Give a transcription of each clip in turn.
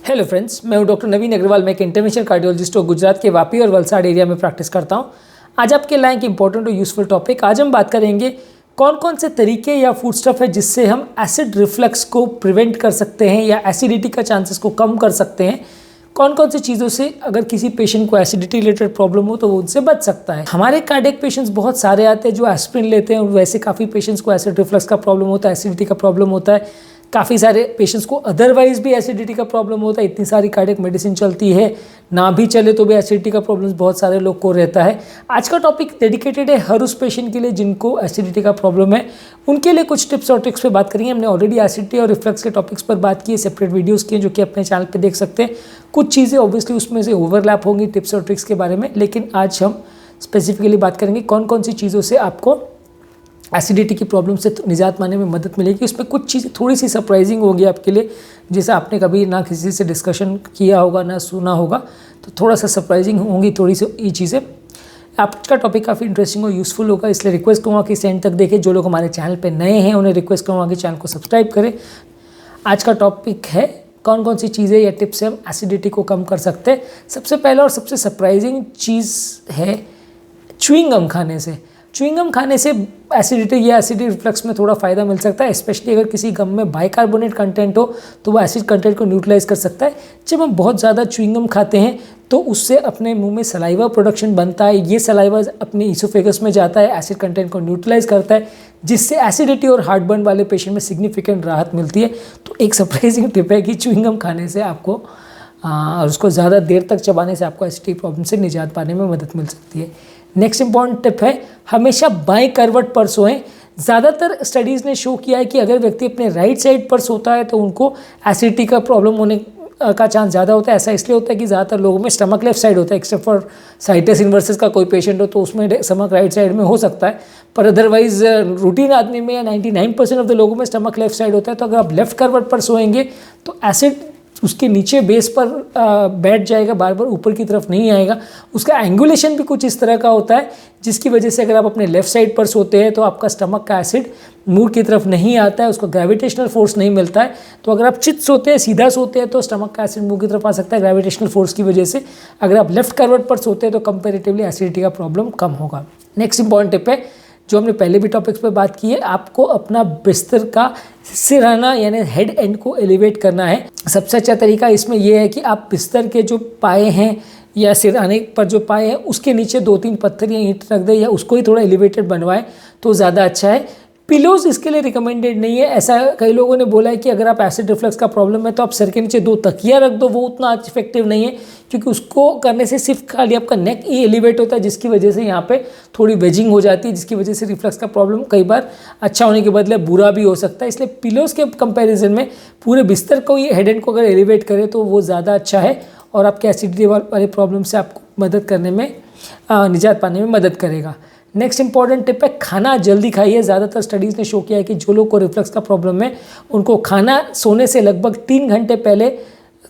Hello friends, मैं हूं doctor नवीन अग्रवाल। मैं एक इंटरवेंशनल कार्डियोलॉजिस्ट और गुजरात के वापी और वलसाड़ एरिया में प्रैक्टिस करता हूं। आज आपके लाए एक इंपॉर्टेंट और यूजफुल टॉपिक। आज हम बात करेंगे कौन कौन से तरीके या फूड स्टफ है जिससे हम एसिड रिफ्लक्स को प्रिवेंट कर सकते हैं या एसिडिटी का चांसेस को कम कर सकते हैं। कौन कौन सी चीज़ों से अगर किसी पेशेंट को एसिडिटी रिलेटेड प्रॉब्लम हो तो वो उनसे बच सकता है। हमारे कार्डियक पेशेंट्स बहुत सारे आते हैं जो एस्पिरिन लेते हैं और वैसे काफ़ी पेशेंट्स को एसिड रिफ्लक्स का प्रॉब्लम होता है, एसिडिटी का प्रॉब्लम होता है। काफ़ी सारे पेशेंट्स को अदरवाइज भी एसिडिटी का प्रॉब्लम होता है। इतनी सारी कार्डियक मेडिसिन चलती है, ना भी चले तो भी एसिडिटी का प्रॉब्लम बहुत सारे लोग को रहता है। आज का टॉपिक डेडिकेटेड है हर उस पेशेंट के लिए जिनको एसिडिटी का प्रॉब्लम है। उनके लिए कुछ टिप्स और ट्रिक्स पे बात करेंगे। हमने ऑलरेडी एसिडिटी और रिफ्लक्स के टॉपिक्स पर बात की है, सेपरेट वीडियोस किए जो कि अपने चैनल पे देख सकते हैं। कुछ चीज़ें ऑब्वियसली उसमें से ओवरलैप होंगी टिप्स और ट्रिक्स के बारे में, लेकिन आज हम स्पेसिफिकली बात करेंगे कौन कौन सी चीज़ों से आपको एसिडिटी की प्रॉब्लम से निजात पाने में मदद मिलेगी। उसमें कुछ चीज़ें थोड़ी सी सरप्राइजिंग होगी आपके लिए, जैसे आपने कभी ना किसी से डिस्कशन किया होगा ना सुना होगा, तो थोड़ा सा सरप्राइजिंग होंगी थोड़ी सी ये चीज़ें। आपका टॉपिक काफ़ी इंटरेस्टिंग और यूज़फुल होगा, इसलिए रिक्वेस्ट करूँगा कि इसे एंड तक देखें। जो लोग हमारे चैनल पर नए हैं उन्हें रिक्वेस्ट करूँगा कि चैनल को सब्सक्राइब करें। आज का टॉपिक है कौन कौन सी चीज़ें या टिप्स से हम एसिडिटी को कम कर सकते हैं। सबसे पहला और सबसे सरप्राइजिंग चीज़ है च्युइंग गम खाने से। च्युइंग गम खाने से एसिडिटी या एसिडिक रिफ्लक्स में थोड़ा फ़ायदा मिल सकता है, स्पेशली अगर किसी गम में बाइकार्बोनेट कंटेंट हो तो वो एसिड कंटेंट को न्यूट्रलाइज कर सकता है। जब हम बहुत ज़्यादा च्युइंग गम खाते हैं तो उससे अपने मुंह में सलाइवा प्रोडक्शन बनता है। ये सलाइवा अपने ईसोफेगस में जाता है, एसिड कंटेंट को न्यूट्रलाइज करता है, जिससे एसिडिटी और हार्टबर्न वाले पेशेंट में सिग्निफिकेंट राहत मिलती है। तो एक सरप्राइजिंग टिप है कि च्युइंग गम खाने से आपको और उसको ज़्यादा देर तक चबाने से आपको एसिडिटी प्रॉब्लम से निजात पाने में मदद मिल सकती है। नेक्स्ट इंपॉर्टेंट टिप है हमेशा बाएं करवट पर सोएं। ज़्यादातर स्टडीज़ ने शो किया है कि अगर व्यक्ति अपने राइट साइड पर सोता है तो उनको एसिडिटी का प्रॉब्लम होने का चांस ज़्यादा होता है। ऐसा इसलिए होता है कि ज़्यादातर लोगों में स्टमक लेफ्ट साइड होता है, एक्सेप्ट फॉर साइटस इन्वर्सस का कोई पेशेंट हो तो उसमें स्टमक राइट साइड में हो सकता है, पर अदरवाइज रूटीन आदमी में 99% ऑफ द लोगों में स्टमक लेफ्ट साइड होता है। तो अगर आप लेफ्ट करवट पर सोएंगे तो एसिड उसके नीचे बेस पर बैठ जाएगा, बार बार ऊपर की तरफ नहीं आएगा। उसका एंगुलेशन भी कुछ इस तरह का होता है जिसकी वजह से अगर आप अपने लेफ्ट साइड पर सोते हैं तो आपका स्टमक का एसिड मुंह की तरफ नहीं आता है, उसको ग्रेविटेशनल फोर्स नहीं मिलता है। तो अगर आप चित सोते हैं, सीधा सोते हैं तो स्टमक का एसिड मुंह की तरफ आ सकता है ग्रेविटेशनल फोर्स की वजह से। अगर आप लेफ्ट करवट पर सोते हैं तो कंपेरेटिवली एसिडिटी का प्रॉब्लम कम होगा। नेक्स्ट इंपॉर्टेंट टिप है जो हमने पहले भी टॉपिक्स पे बात की है, आपको अपना बिस्तर का सिरहाना यानी हेड एंड को एलिवेट करना है। सबसे अच्छा तरीका इसमें यह है कि आप बिस्तर के जो पाए हैं या सिरहाने पर जो पाए हैं उसके नीचे 2-3 पत्थर या ईंट रख दें या उसको ही थोड़ा एलिवेटेड बनवाएं तो ज़्यादा अच्छा है। पिलोज इसके लिए रिकमेंडेड नहीं है। ऐसा कई लोगों ने बोला है कि अगर आप एसिड रिफ्लक्स का प्रॉब्लम है तो आप सर के नीचे 2 तकिया रख दो, वो उतना इफेक्टिव नहीं है क्योंकि उसको करने से सिर्फ खाली आपका नेक ही एलिवेट होता है, जिसकी वजह से यहाँ पे थोड़ी वेजिंग हो जाती है, जिसकी वजह से रिफ्लक्स का प्रॉब्लम कई बार अच्छा होने के बदले बुरा भी हो सकता है। इसलिए पिलोज के कंपेरिजन में पूरे बिस्तर को ही हेड एंड को अगर एलिवेट करें तो वो ज़्यादा अच्छा है और आपके एसिडिटी वाले प्रॉब्लम से आपको मदद करने में निजात पाने में मदद करेगा। नेक्स्ट इंपॉर्टेंट टिप है खाना जल्दी खाइए। ज़्यादातर स्टडीज़ ने शो किया है कि जो लोग को रिफ्लक्स का प्रॉब्लम है उनको खाना सोने से लगभग 3 घंटे पहले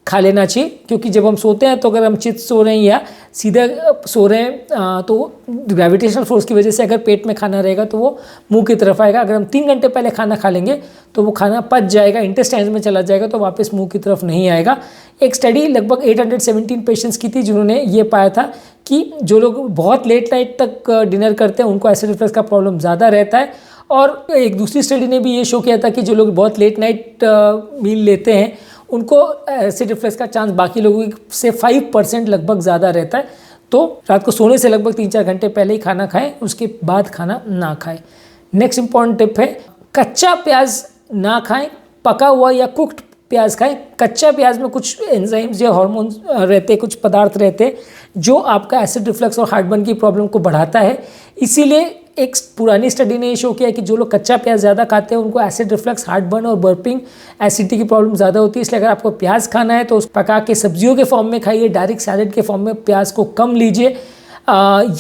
खा लेना चाहिए, क्योंकि जब हम सोते हैं तो अगर हम चित सो रहे हैं या सीधा सो रहे हैं तो ग्रेविटेशनल फोर्स की वजह से अगर पेट में खाना रहेगा तो वो मुंह की तरफ आएगा। अगर हम 3 घंटे पहले खाना खा लेंगे तो वो खाना पच जाएगा, इंटेस्टाइन्स में चला जाएगा, तो वापस मुंह की तरफ नहीं आएगा। एक स्टडी लगभग 817 पेशेंट्स की थी जिन्होंने ये पाया था कि जो लोग बहुत लेट नाइट तक डिनर करते हैं उनको एसिड रिफ्लक्स का प्रॉब्लम ज़्यादा रहता है। और एक दूसरी स्टडी ने भी ये शो किया था कि जो लोग बहुत लेट नाइट मील लेते हैं उनको एसिड रिफ्लक्स का चांस बाकी लोगों से 5% लगभग ज़्यादा रहता है। तो रात को सोने से लगभग 3-4 घंटे पहले ही खाना खाएं, उसके बाद खाना ना खाएं। नेक्स्ट इंपॉर्टेंट टिप है कच्चा प्याज ना खाएं, पका हुआ या कुक्ड प्याज खाएं। कच्चा प्याज में कुछ एंजाइम्स या हार्मोन्स रहते, कुछ पदार्थ रहते जो आपका एसिड रिफ्लक्स और हार्टबर्न की प्रॉब्लम को बढ़ाता है। इसीलिए एक पुरानी स्टडी ने ये शो किया है कि जो लोग कच्चा प्याज ज़्यादा खाते हैं उनको एसिड रिफ्लक्स, हार्टबर्न और बर्पिंग, एसिडिटी की प्रॉब्लम ज़्यादा होती है। इसलिए अगर आपको प्याज खाना है तो उस पका के सब्जियों के फॉर्म में खाइए, डायरेक्ट सैलेड के फॉर्म में प्याज को कम लीजिए।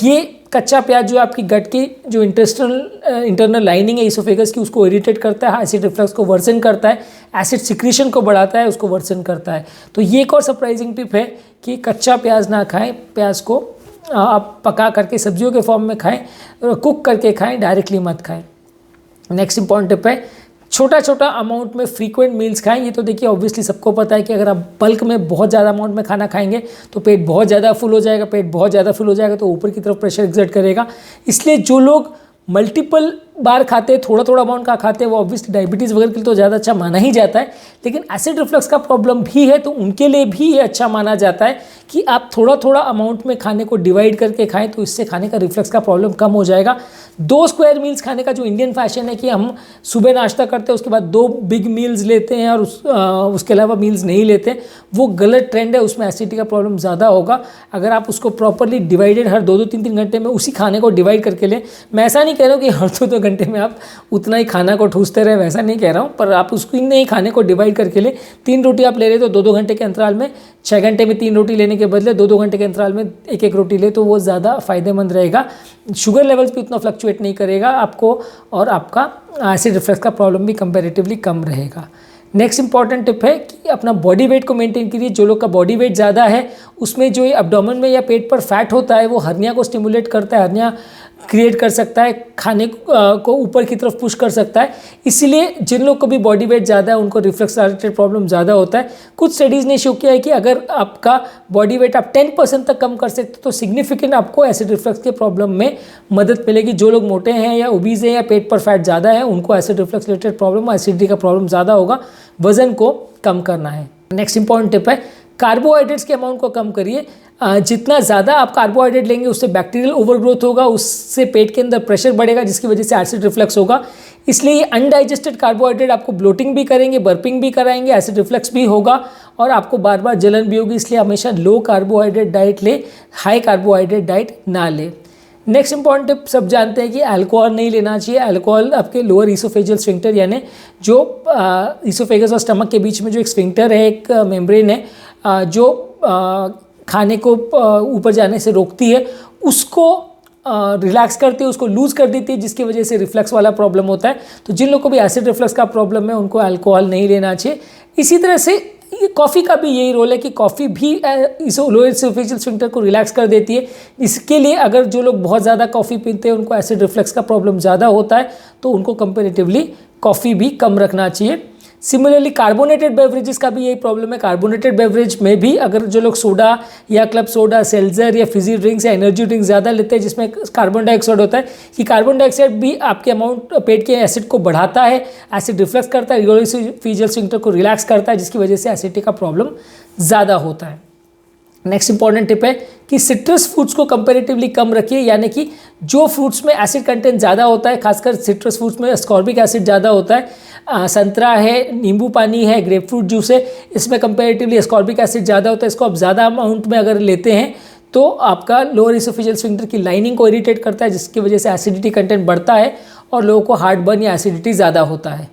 ये कच्चा प्याज जो आपकी गट की जो इंटरनल लाइनिंग है ईसोफेगस की उसको इरिटेट करता है, एसिड रिफ्लक्स को वर्सन करता है, एसिड सिक्रीशन को बढ़ाता है, उसको वर्सन करता है। तो ये एक और सरप्राइजिंग टिप है कि कच्चा प्याज ना खाएं, प्याज को आप पका करके सब्जियों के फॉर्म में खाएं, कुक करके खाएं, डायरेक्टली मत खाएं। नेक्स्ट इंपॉर्टेंट टिप है छोटा छोटा अमाउंट में फ्रीक्वेंट मील्स खाएं। ये तो देखिए ऑब्वियसली सबको पता है कि अगर आप बल्क में बहुत ज़्यादा अमाउंट में खाना खाएंगे तो पेट बहुत ज़्यादा फुल हो जाएगा, पेट बहुत ज़्यादा फुल हो जाएगा तो ऊपर की तरफ प्रेशर एक्सर्ट करेगा। इसलिए जो लोग मल्टीपल बार खाते हैं, थोड़ा थोड़ा अमाउंट का खाते हैं, वो ऑब्वियसली डायबिटीज़ वगैरह के लिए तो ज़्यादा अच्छा माना ही जाता है। लेकिन एसिड रिफ्लक्स का प्रॉब्लम भी है तो उनके लिए भी ये अच्छा माना जाता है कि आप थोड़ा थोड़ा अमाउंट में खाने को डिवाइड करके खाएं, तो इससे खाने का रिफ्लक्स का प्रॉब्लम कम हो जाएगा। 2 स्क्वायर मील्स खाने का जो इंडियन फैशन है कि हम सुबह नाश्ता करते हैं, उसके बाद 2 बिग मील्स लेते हैं और उसके अलावा मील्स नहीं लेते, वो गलत ट्रेंड है। उसमें एसिडिटी का प्रॉब्लम ज़्यादा होगा। अगर आप उसको प्रॉपरली डिवाइडेड हर 2-2, 3-3 घंटे में उसी खाने को डिवाइड करके लें, मैं ऐसा नहीं कह रहा हूँ कि हर 2-2 घंटे में आप उतना ही खाना को ठूसते रहे, वैसा नहीं कह रहा हूँ, पर आप उसको नहीं खाने को डिवाइड करके ले। 3 रोटी आप ले रहे तो 2-2 घंटे के अंतराल में, 6 घंटे में 3 रोटी लेने के बदले 2-2 घंटे के अंतराल में 1-1 रोटी ले, तो वो ज़्यादा फायदेमंद रहेगा। शुगर लेवल्स भी उतना फ्लक्चुएट नहीं करेगा आपको और आपका एसिड रिफ्लक्स का प्रॉब्लम भी कंपैरेटिवली कम रहेगा। नेक्स्ट इंपॉर्टेंट टिप है कि अपना बॉडी वेट को मेंटेन कीजिए। जो लोग का बॉडी वेट ज़्यादा है उसमें जो ये एब्डोमेन में या पेट पर फैट होता है वो हर्निया को स्टिमुलेट करता है, हर्निया क्रिएट कर सकता है, खाने को ऊपर की तरफ पुश कर सकता है। इसीलिए जिन लोग को भी बॉडी वेट ज़्यादा है उनको रिफ्लक्स रिलेटेड प्रॉब्लम ज़्यादा होता है। कुछ स्टडीज़ ने शो किया है कि अगर आपका बॉडी वेट आप 10% तक कम कर सकते तो सिग्निफिकेंट आपको एसिड रिफ्लक्स के प्रॉब्लम में मदद मिलेगी। जो लोग मोटे हैं या ओबीज हैं या पेट पर फैट ज़्यादा है उनको acid reflux related problem, acidity का प्रॉब्लम ज़्यादा होगा। वजन को कम करना है। नेक्स्ट इंपॉर्टेंट टिप है कार्बोहाइड्रेट्स के अमाउंट को कम करिए। जितना ज़्यादा आप कार्बोहाइड्रेट लेंगे उससे बैक्टीरियल ओवरग्रोथ होगा, उससे पेट के अंदर प्रेशर बढ़ेगा जिसकी वजह से एसिड रिफ्लक्स होगा। इसलिए ये अनडाइजेस्टेड कार्बोहाइड्रेट आपको ब्लोटिंग भी करेंगे, बर्पिंग भी कराएंगे, एसिड रिफ्लक्स भी होगा और आपको बार बार जलन भी होगी। इसलिए हमेशा लो कार्बोहाइड्रेट डाइट ले, हाई कार्बोहाइड्रेट डाइट ना ले। नेक्स्ट इंपॉर्टेंट टिप सब जानते हैं कि अल्कोहल नहीं लेना चाहिए। अल्कोहल आपके लोअर ईसोफेजियल स्फिंक्टर यानी जो ईसोफेगस और स्टमक के बीच में जो एक स्फिंक्टर है, एक मेम्ब्रेन है जो खाने को ऊपर जाने से रोकती है, उसको रिलैक्स करती है, उसको लूज़ कर देती है जिसकी वजह से रिफ्लक्स वाला प्रॉब्लम होता है। तो जिन लोगों को भी एसिड रिफ्लक्स का प्रॉब्लम है उनको अल्कोहल नहीं लेना चाहिए। इसी तरह से कॉफ़ी का भी यही रोल है कि कॉफ़ी भी लोअर ईसोफेजियल स्फिंक्टर को रिलैक्स कर देती है। इसके लिए अगर जो लोग बहुत ज़्यादा कॉफ़ी पीते हैं उनको एसिड रिफ्लक्स का प्रॉब्लम ज़्यादा होता है तो उनको कंपेरेटिवली कॉफ़ी भी कम रखना चाहिए। सिमिलरली कार्बोनेटेड बेवरेजेस का भी यही प्रॉब्लम है। कार्बोनेटेड बेवरेज में भी अगर जो लोग सोडा या क्लब सोडा, सेल्जर या फिजी ड्रिंक्स या एनर्जी ड्रिंक्स ज़्यादा लेते हैं जिसमें कार्बन डाइऑक्साइड होता है, कि कार्बन डाइऑक्साइड भी आपके अमाउंट पेट के एसिड को बढ़ाता है, एसिड रिफ्लक्स करता है, लोअर ईसोफेजियल स्फिंक्टर को रिलैक्स करता है जिसकी वजह से एसिडिटी का प्रॉब्लम ज़्यादा होता है। नेक्स्ट इंपॉर्टेंट टिप है कि सिट्रस फ्रूट्स को कंपैरेटिवली कम रखिए, यानी कि जो फ्रूट्स में एसिड कंटेंट ज़्यादा होता है, खासकर सिट्रस फ्रूट्स में एस्कॉर्बिक एसिड ज़्यादा होता है। संतरा है, नींबू पानी है, ग्रेप फ्रूट जूस है, इसमें कंपैरेटिवली एस्कॉर्बिक एसिड ज़्यादा होता है। इसको आप ज़्यादा अमाउंट में अगर लेते हैं तो आपका लोअर ईसोफेजियल स्फिंक्टर की लाइनिंग को इरिटेट करता है जिसकी वजह से एसिडिटी कंटेंट बढ़ता है और लोगों को हार्ट बर्न या एसिडिटी ज़्यादा होता है।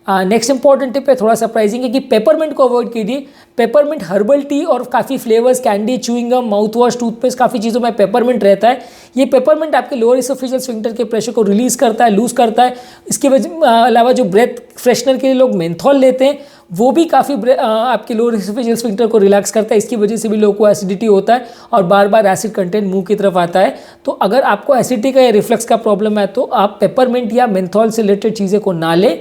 नेक्स्ट इंपॉर्टेंट टिप है, थोड़ा सरप्राइजिंग है, कि पेपरमिंट को अवॉइड कीजिए। पेपरमिंट हर्बल टी और काफ़ी flavours, candy, chewing gum, mouth wash, toothpaste, काफ़ी चीज़ों में पेपरमिंट रहता है। ये पेपरमिंट आपके लोअर ईसोफेजियल स्फिंक्टर के प्रेशर को रिलीज़ करता है, लूज़ करता है। इसके अलावा जो ब्रेथ फ्रेशनर के लिए लोग मेंथॉल लेते हैं वो भी काफ़ी आपके लोअर ईसोफेजियल स्फिंक्टर को रिलैक्स करता है। इसकी वजह से भी लोगों को एसिडिटी होता है और बार बार एसिड कंटेंट मुंह की तरफ आता है। तो अगर आपको एसिडिटी का या रिफ्लक्स का प्रॉब्लम है तो आप पेपरमिंट या मेंथॉल से रिलेटेड चीज़ें को ना लें।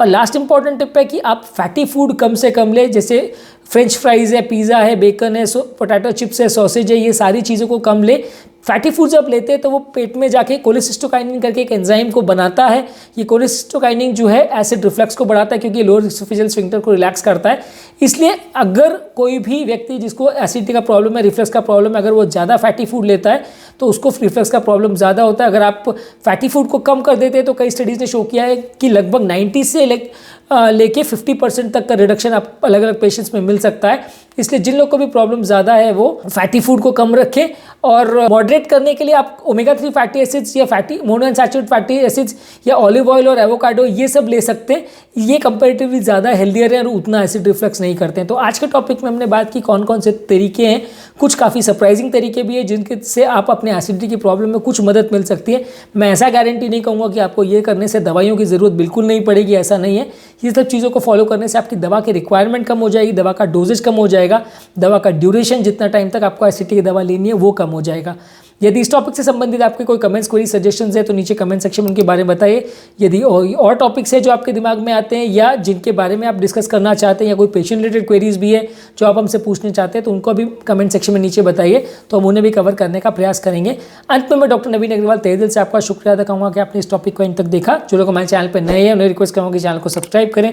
और लास्ट इंपॉर्टेंट टिप है कि आप फैटी फूड कम से कम ले, जैसे फ्रेंच फ्राइज़ है, पिज़्ज़ा है, बेकन है, पोटैटो चिप्स है, सॉसेज है, ये सारी चीज़ों को कम ले। फैटी फूड जब लेते हैं तो वो पेट में जाके कोलेसिस्टोकाइनिन करके एक एंजाइम को बनाता है। ये कोलेसिस्टोकाइनिन जो है एसिड रिफ्लक्स को बढ़ाता है क्योंकि लोअर ईसोफेजियल स्फिंक्टर को रिलैक्स करता है। इसलिए अगर कोई भी व्यक्ति जिसको एसिडिटी का प्रॉब्लम है, रिफ्लक्स का प्रॉब्लम है, अगर वो ज़्यादा फैटी फूड लेता है तो उसको रिफ्लक्स का प्रॉब्लम ज़्यादा होता है। अगर आप फैटी फूड को कम कर देते हैं तो कई स्टडीज़ ने शो किया है कि लगभग 90 से लेके 50% तक का रिडक्शन आप अलग अलग पेशेंट्स में मिल सकता है। इसलिए जिन लोग को भी प्रॉब्लम ज़्यादा है वो फैटी फूड को कम रखें। और मॉडरेट करने के लिए आप ओमेगा 3 फैटी एसिड्स या फैटी मोनोअनसैचुरेटेड फैटी एसिड्स या ऑलिव ऑयल और एवोकाडो ये सब ले सकते हैं। ये कंपैरेटिवली ज़्यादा हेल्दियर है और उतना एसिड रिफ्लक्स नहीं करते हैं। तो आज के टॉपिक में हमने बात की कौन कौन से तरीके हैं, कुछ काफ़ी सरप्राइजिंग तरीके भी है जिनके से आप अपने एसिडिटी की प्रॉब्लम में कुछ मदद मिल सकती है। मैं ऐसा गारंटी नहीं कहूँगा कि आपको ये करने से दवाइयों की ज़रूरत बिल्कुल नहीं पड़ेगी, ऐसा नहीं है। ये सब चीज़ों को फॉलो करने से आपकी दवा की रिक्वायरमेंट कम हो जाएगी, दवा का डोजेज कम हो जाएगा, दवा का ड्यूरेशन जितना टाइम तक आपको एसिडिटी की दवा लेनी है वो कम हो जाएगा। यदि इस टॉपिक से संबंधित आपके कोई कमेंट्स, कोई सजेशंस है तो नीचे कमेंट सेक्शन में उनके बारे में बताइए। यदि और टॉपिक्स है जो आपके दिमाग में आते हैं या जिनके बारे में आप डिस्कस करना चाहते हैं, या कोई पेशेंट रिलेटेड क्वेरीज भी है जो आप हमसे पूछने चाहते हैं, तो उनको भी कमेंट सेक्शन में नीचे बताइए, तो हम उन्हें भी कवर करने का प्रयास करेंगे। अंत में मैं डॉक्टर नवीन अग्रवाल तहे दिल से आपका शुक्रिया अदा करूँगा कि आपने इस टॉपिक को इन तक देखा। जो लोग हमारे चैनल पर नए हैं उन्हें रिक्वेस्ट करूँगा कि चैनल को सब्सक्राइब करें।